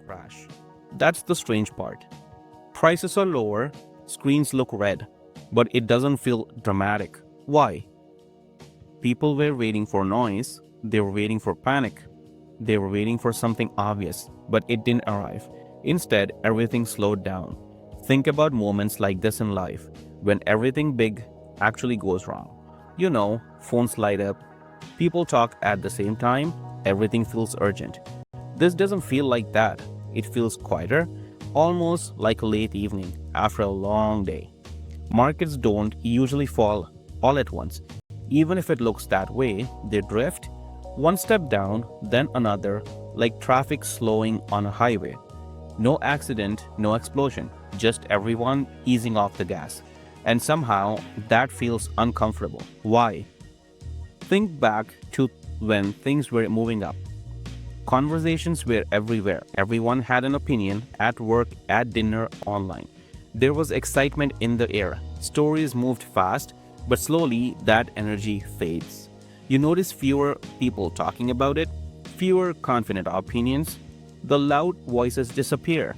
crash. That's the strange part. Prices are lower, screens look red, but it doesn't feel dramatic. Why? People were waiting for noise, they were waiting for panic, they were waiting for something obvious, but it didn't arrive. Instead, everything slowed down. Think about moments like this in life, when everything big actually goes wrong. Phones light up, people talk at the same time, everything feels urgent. This doesn't feel like that. It feels quieter, almost like a late evening after a long day. Markets don't usually fall all at once. Even if it looks that way, they drift, one step down, then another, like traffic slowing on a highway. No accident, no explosion, just everyone easing off the gas. And somehow that feels uncomfortable. Why? Think back to when things were moving up. Conversations were everywhere. Everyone had an opinion at work, at dinner, online. There was excitement in the air. Stories moved fast, but slowly that energy fades. You notice fewer people talking about it, fewer confident opinions. The loud voices disappear.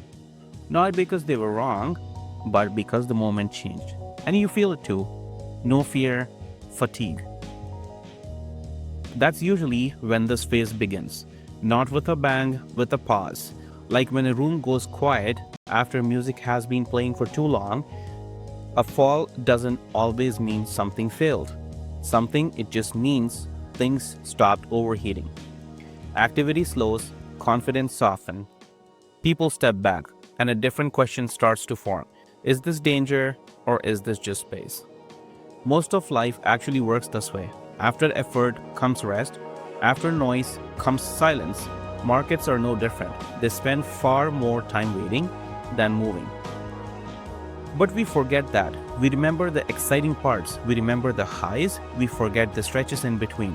Not because they were wrong, but because the moment changed. And you feel it too. No fear, fatigue. That's usually when this phase begins. Not with a bang, with a pause. Like when a room goes quiet after music has been playing for too long. A fall doesn't always mean something failed. It just means things stopped overheating. Activity slows, confidence softens. People step back, and a different question starts to form. Is this danger, or is this just space? Most of life actually works this way. After effort comes rest. After noise comes silence. Markets are no different. They spend far more time waiting than moving. But we forget that. We remember the exciting parts. We remember the highs. We forget the stretches in between.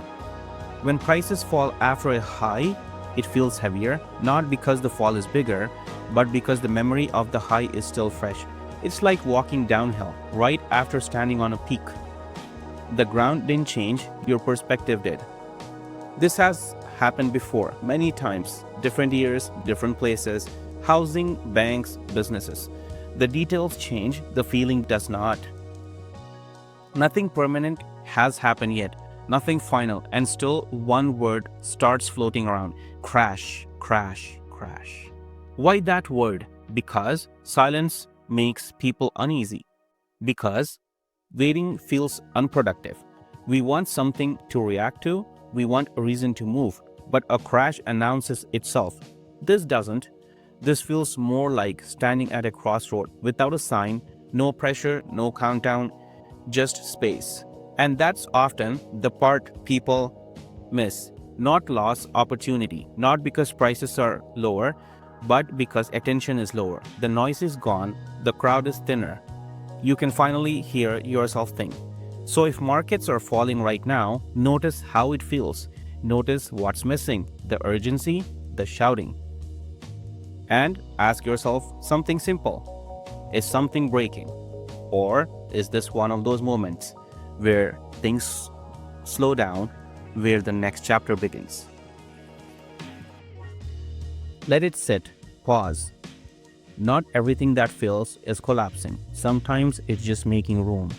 When prices fall after a high, it feels heavier, not because the fall is bigger, but because the memory of the high is still fresh. It's like walking downhill right after standing on a peak. The ground didn't change, your perspective did. This has happened before, many times, different years, different places, housing, banks, businesses. The details change, the feeling does not. Nothing permanent has happened yet, nothing final, and still one word starts floating around. Crash, crash, crash. Why that word? Because silence makes people uneasy. Because waiting feels unproductive. We want something to react to, we want a reason to move, but a crash announces itself. This doesn't. This feels more like standing at a crossroad without a sign, no pressure, no countdown, just space. And that's often the part people miss. Not loss, opportunity. Not because prices are lower, but because attention is lower. The noise is gone, the crowd is thinner. You can finally hear yourself think. So if markets are falling right now, notice how it feels. Notice what's missing, the urgency, the shouting. And ask yourself something simple. Is something breaking? Or is this one of those moments where things slow down, where the next chapter begins? Let it sit, pause. Not everything that feels is collapsing. Sometimes it's just making room.